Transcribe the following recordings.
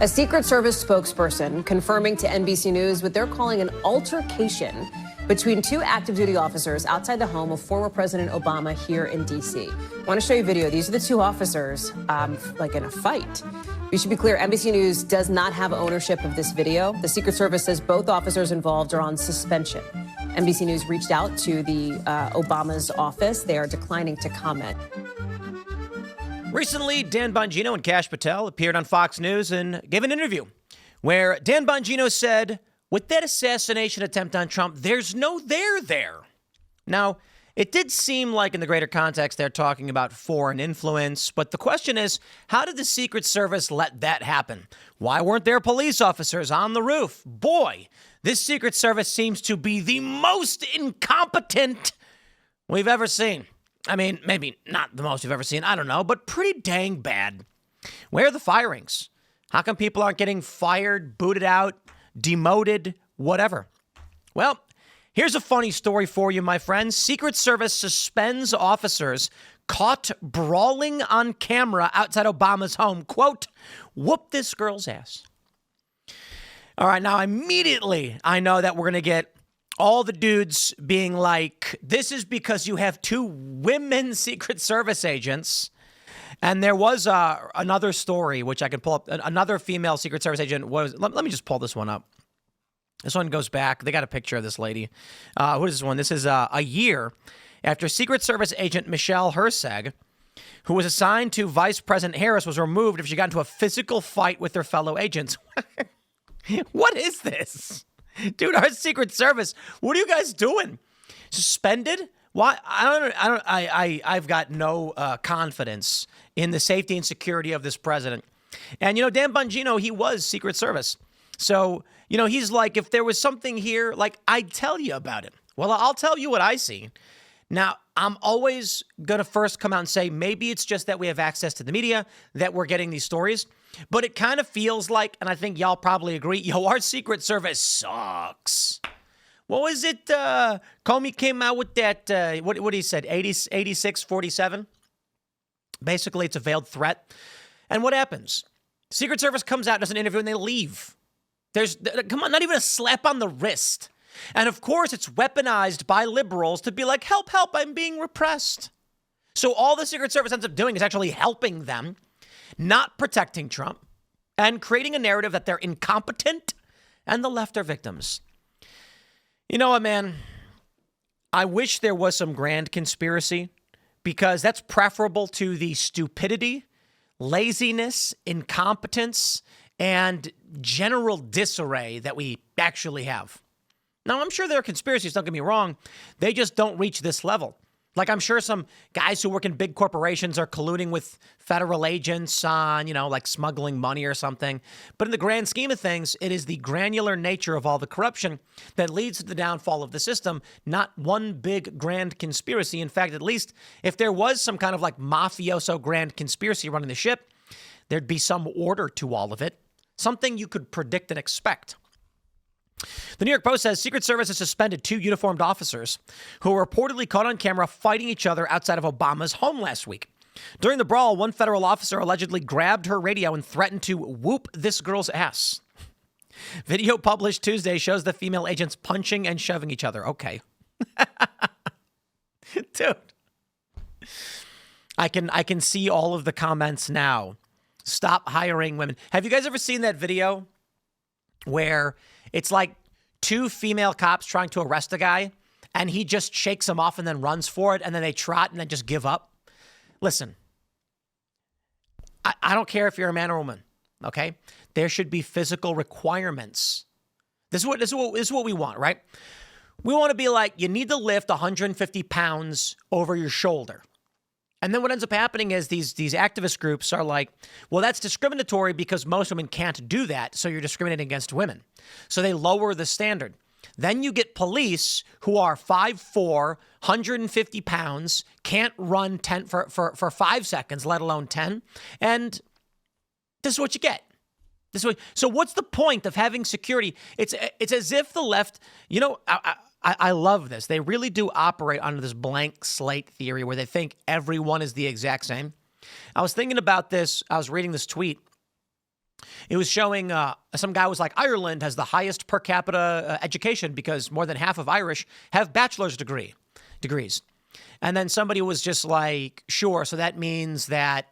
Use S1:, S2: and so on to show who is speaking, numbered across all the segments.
S1: A Secret Service spokesperson confirming to NBC News what they're calling an altercation between two active duty officers outside the home of former President Obama here in D.C. I want to show you a video. These are the two officers, like in a fight. We should be clear, NBC News does not have ownership of this video. The Secret Service says both officers involved are on suspension. NBC News reached out to the Obama's office. They are declining to comment.
S2: Recently, Dan Bongino and Kash Patel appeared on Fox News and gave an interview where Dan Bongino said, with that assassination attempt on Trump, there's no there there. Now, it did seem like in the greater context they're talking about foreign influence, but the question is, how did the Secret Service let that happen? Why weren't there police officers on the roof? Boy, this Secret Service seems to be the most incompetent we've ever seen. I mean, maybe not the most we've ever seen, I don't know, but pretty dang bad. Where are the firings? How come people aren't getting fired, booted out, demoted, whatever? Well, here's a funny story for you, my friends. Secret Service suspends officers caught brawling on camera outside Obama's home. Quote, whoop this girl's ass. All right, now immediately I know that we're going to get all the dudes being like, this is because you have two women Secret Service agents. And there was another story, which I can pull up. Another female Secret Service agent was, let me just pull this one up. This one goes back. They got a picture of this lady. Who is this one? This is a year after Secret Service agent Michelle Herseg, who was assigned to Vice President Harris, was removed after she got into a physical fight with her fellow agents. What is this? Dude, our Secret Service, what are you guys doing? Suspended? Why? I've got no confidence in the safety and security of this president. And, Dan Bongino, he was Secret Service. So, he's like, if there was something here, like, I'd tell you about it. Well, I'll tell you what I see. Now, I'm always going to first come out and say, maybe it's just that we have access to the media, that we're getting these stories. But it kind of feels like, and I think y'all probably agree, our Secret Service sucks. What was it? Comey came out with that, what he said, 86-47? Basically, it's a veiled threat. And what happens? Secret Service comes out, does an interview, and they leave. There's, come on, not even a slap on the wrist. And of course, it's weaponized by liberals to be like, help, help, I'm being repressed. So all the Secret Service ends up doing is actually helping them, not protecting Trump, and creating a narrative that they're incompetent and the left are victims. You know what, man? I wish there was some grand conspiracy, because that's preferable to the stupidity, laziness, incompetence, and general disarray that we actually have. Now, I'm sure there are conspiracies, don't get me wrong. They just don't reach this level. Like, I'm sure some guys who work in big corporations are colluding with federal agents on, like smuggling money or something. But in the grand scheme of things, it is the granular nature of all the corruption that leads to the downfall of the system, not one big grand conspiracy. In fact, at least if there was some kind of like mafioso grand conspiracy running the ship, there'd be some order to all of it, something you could predict and expect. The New York Post says Secret Service has suspended two uniformed officers who were reportedly caught on camera fighting each other outside of Obama's home last week. During the brawl, one federal officer allegedly grabbed her radio and threatened to whoop this girl's ass. Video published Tuesday shows the female agents punching and shoving each other. Okay. Dude. I can see all of the comments now. Stop hiring women. Have you guys ever seen that video where it's like two female cops trying to arrest a guy, and he just shakes them off and then runs for it, and then they trot and then just give up? Listen, I don't care if you're a man or a woman, okay? There should be physical requirements. This is what we want, right? We want to be like, you need to lift 150 pounds over your shoulder. And then what ends up happening is these activist groups are like, well, that's discriminatory because most women can't do that, so you're discriminating against women. So they lower the standard. Then you get police who are 5'4", 150 pounds, can't run 10 for 5 seconds, let alone 10. And this is what you get. So what's the point of having security? It's as if the left, I love this. They really do operate under this blank slate theory where they think everyone is the exact same. I was thinking about this. I was reading this tweet It was showing some guy was like, Ireland has the highest per capita education because more than half of Irish have bachelor's degrees. And then somebody was just like, sure, so that means that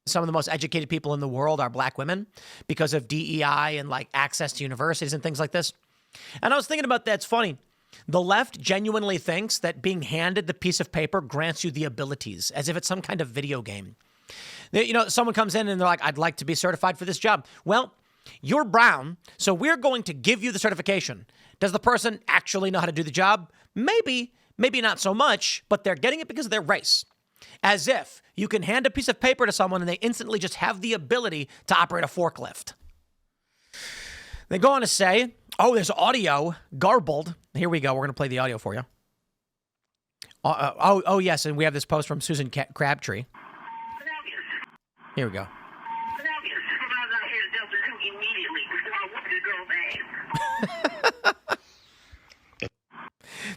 S2: some of the most educated people in the world are black women because of DEI and like access to universities and things like this. And I was thinking about that. It's funny. The left genuinely thinks that being handed the piece of paper grants you the abilities, as if it's some kind of video game. You know, someone comes in and they're like, I'd like to be certified for this job. Well, you're brown, so we're going to give you the certification. Does the person actually know how to do the job? Maybe not so much, but they're getting it because of their race. As if you can hand a piece of paper to someone and they instantly just have the ability to operate a forklift. They go on to say, oh, there's audio garbled. Here we go. We're going to play the audio for you. Yes, and we have this post from Susan Crabtree. Here we go.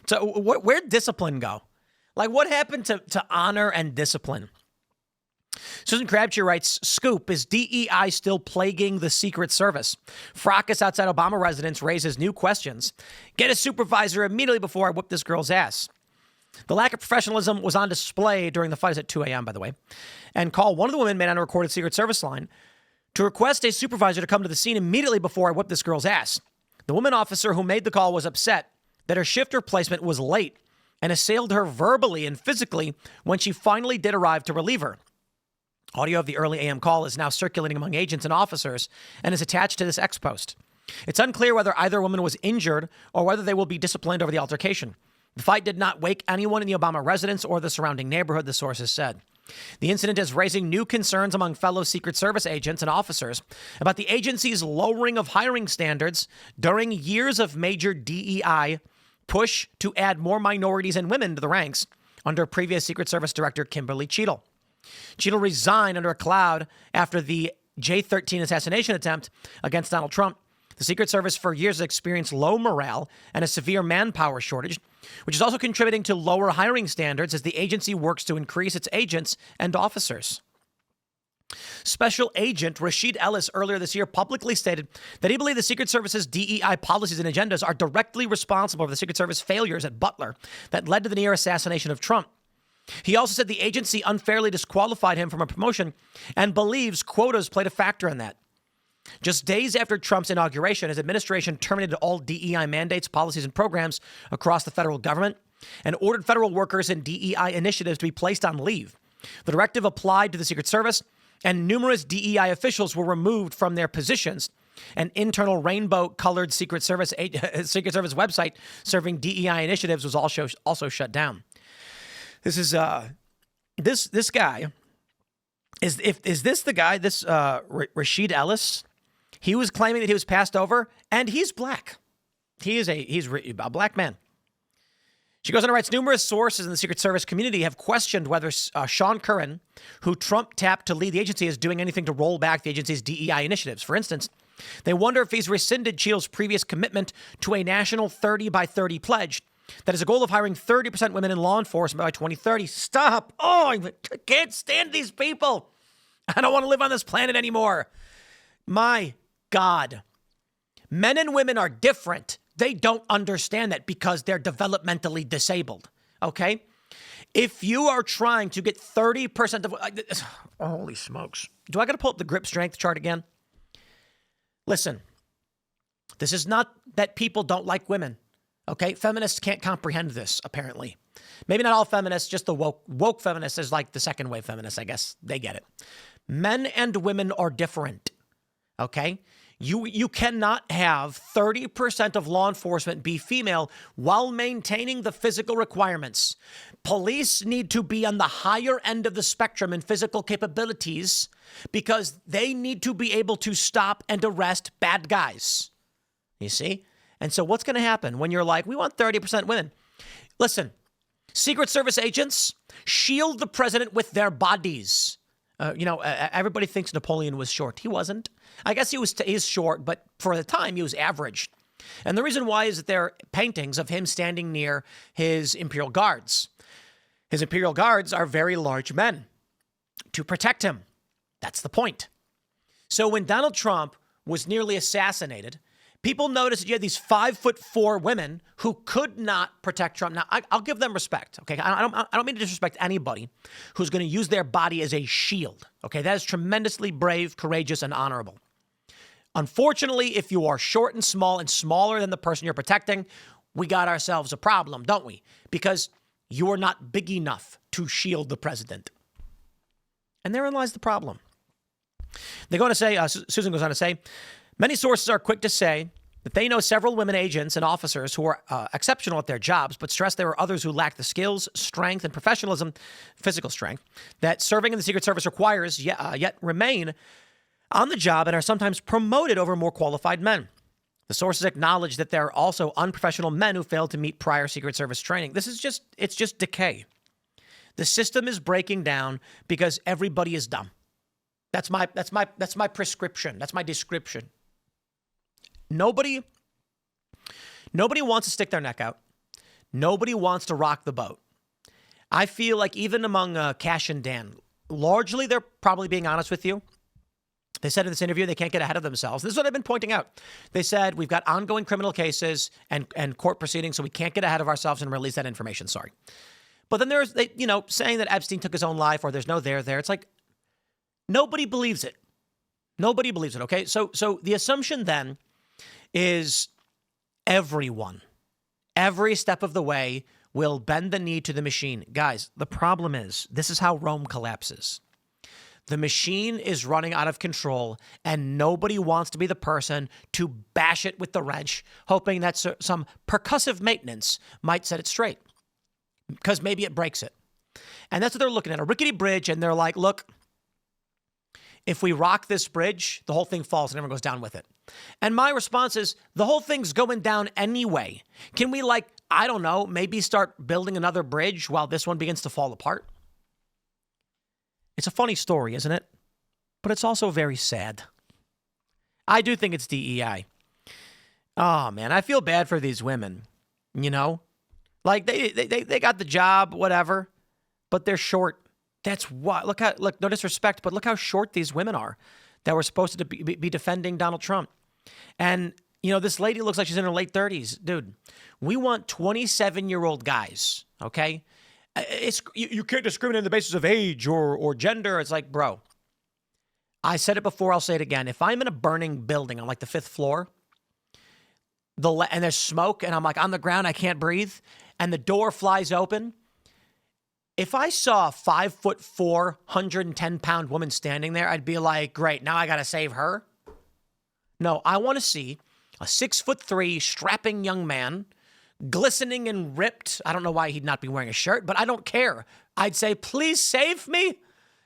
S2: So where'd discipline go? Like, what happened to honor and discipline? Susan Crabtree writes, Scoop, is DEI still plaguing the Secret Service? Fracas outside Obama residence raises new questions. Get a supervisor immediately before I whip this girl's ass. The lack of professionalism was on display during the fight at 2 a.m., by the way, and call one of the women made on a recorded Secret Service line to request a supervisor to come to the scene immediately before I whip this girl's ass. The woman officer who made the call was upset that her shift replacement was late and assailed her verbally and physically when she finally did arrive to relieve her. Audio of the early AM call is now circulating among agents and officers and is attached to this X post. It's unclear whether either woman was injured or whether they will be disciplined over the altercation. The fight did not wake anyone in the Obama residence or the surrounding neighborhood, the sources said. The incident is raising new concerns among fellow Secret Service agents and officers about the agency's lowering of hiring standards during years of major DEI push to add more minorities and women to the ranks under previous Secret Service Director Kimberly Cheadle. Cheadle resigned under a cloud after the J-13 assassination attempt against Donald Trump. The Secret Service for years has experienced low morale and a severe manpower shortage, which is also contributing to lower hiring standards as the agency works to increase its agents and officers. Special Agent Rashid Ellis earlier this year publicly stated that he believed the Secret Service's DEI policies and agendas are directly responsible for the Secret Service failures at Butler that led to the near assassination of Trump. He also said the agency unfairly disqualified him from a promotion and believes quotas played a factor in that. Just days after Trump's inauguration, his administration terminated all DEI mandates, policies, and programs across the federal government and ordered federal workers and DEI initiatives to be placed on leave. The directive applied to the Secret Service, and numerous DEI officials were removed from their positions. An internal rainbow-colored Secret Service website serving DEI initiatives was also shut down. This is this guy. Is this the guy? This Rashid Ellis? He was claiming that he was passed over, and he's black. He's a black man. She goes on and writes, numerous sources in the Secret Service community have questioned whether Sean Curran, who Trump tapped to lead the agency, is doing anything to roll back the agency's DEI initiatives. For instance, they wonder if he's rescinded Cheadle's previous commitment to a national 30 by 30 pledge that is a goal of hiring 30% women in law enforcement by 2030. Stop. Oh, I can't stand these people. I don't want to live on this planet anymore. My God. Men and women are different. They don't understand that because they're developmentally disabled. Okay? If you are trying to get 30% of... holy smokes. Do I got to pull up the grip strength chart again? Listen. This is not that people don't like women. Okay? Feminists can't comprehend this, apparently. Maybe not all feminists, just the woke feminists is like the second wave feminists, I guess. They get it. Men and women are different. Okay? You cannot have 30% of law enforcement be female while maintaining the physical requirements. Police need to be on the higher end of the spectrum in physical capabilities because they need to be able to stop and arrest bad guys. You see? And so what's going to happen when you're like, we want 30% women? Listen, Secret Service agents shield the president with their bodies. Everybody thinks Napoleon was short. He wasn't. I guess he's short, but for the time, he was average. And the reason why is that there are paintings of him standing near his Imperial Guards. His Imperial Guards are very large men to protect him. That's the point. So when Donald Trump was nearly assassinated, people noticed that you had these 5'4" women who could not protect Trump. Now, I'll give them respect, okay? I don't mean to disrespect anybody who's going to use their body as a shield, okay? That is tremendously brave, courageous, and honorable. Unfortunately, if you are short and small and smaller than the person you're protecting, we got ourselves a problem, don't we? Because you are not big enough to shield the president. And therein lies the problem. They're going to say, Susan goes on to say, many sources are quick to say that they know several women agents and officers who are exceptional at their jobs, but stress there are others who lack the skills, strength, and professionalism, physical strength, that serving in the Secret Service requires, yet remain on the job and are sometimes promoted over more qualified men. The sources acknowledge that there are also unprofessional men who failed to meet prior Secret Service training. It's just decay. The system is breaking down because everybody is dumb. That's my prescription. That's my description. Nobody wants to stick their neck out. Nobody wants to rock the boat. I feel like even among Cash and Dan, largely they're probably being honest with you. They said in this interview they can't get ahead of themselves. This is what I've been pointing out. They said we've got ongoing criminal cases and court proceedings, so we can't get ahead of ourselves and release that information. Sorry. But then there's, saying that Epstein took his own life or there's no there. It's like nobody believes it. Nobody believes it, okay? So the assumption then is everyone, every step of the way will bend the knee to the machine. Guys, the problem is this is how Rome collapses. The machine is running out of control, and nobody wants to be the person to bash it with the wrench, hoping that some percussive maintenance might set it straight, because maybe it breaks it. And that's what they're looking at, a rickety bridge, and they're like, look, if we rock this bridge, the whole thing falls and everyone goes down with it. And my response is, the whole thing's going down anyway. Can we, I don't know, maybe start building another bridge while this one begins to fall apart? It's a funny story, isn't it? But it's also very sad. I do think it's DEI. Oh, man, I feel bad for these women, they got the job, whatever, but they're short. That's what, look, no disrespect, but look how short these women are that were supposed to be defending Donald Trump. And, this lady looks like she's in her late 30s. Dude, we want 27-year-old guys, okay? You can't discriminate on the basis of age or gender. It's like, bro, I said it before, I'll say it again. If I'm in a burning building on the 5th floor, and there's smoke, and I'm on the ground, I can't breathe, and the door flies open, if I saw a 5'4", 110-pound woman standing there, I'd be like, great, now I got to save her. No, I want to see a 6'3", strapping young man, glistening and ripped. I don't know why he'd not be wearing a shirt, but I don't care. I'd say, please save me.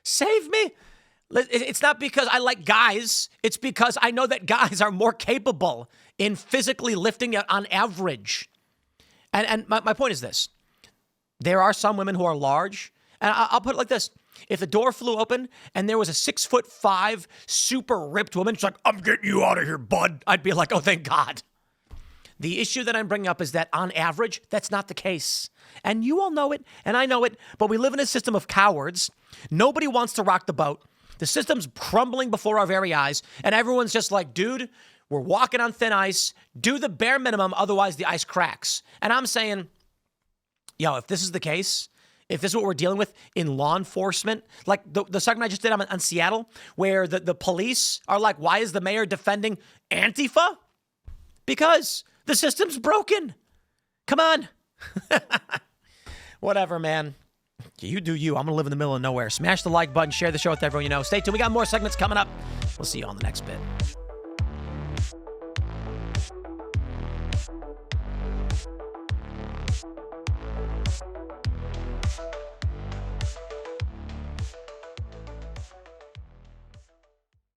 S2: Save me. It's not because I like guys. It's because I know that guys are more capable in physically lifting on average. And my point is this. There are some women who are large. And I'll put it like this. If the door flew open and there was a 6'5", super ripped woman, she's like, I'm getting you out of here, bud. I'd be like, oh, thank God. The issue that I'm bringing up is that on average, that's not the case. And you all know it, and I know it, but we live in a system of cowards. Nobody wants to rock the boat. The system's crumbling before our very eyes, and everyone's just like, dude, we're walking on thin ice. Do the bare minimum, otherwise the ice cracks. And I'm saying, if this is the case, if this is what we're dealing with in law enforcement, like the segment I just did on Seattle, where the police are like, why is the mayor defending Antifa? Because the system's broken. Come on. Whatever, man. You do you. I'm going to live in the middle of nowhere. Smash the like button. Share the show with everyone you know. Stay tuned. We got more segments coming up. We'll see you on the next bit.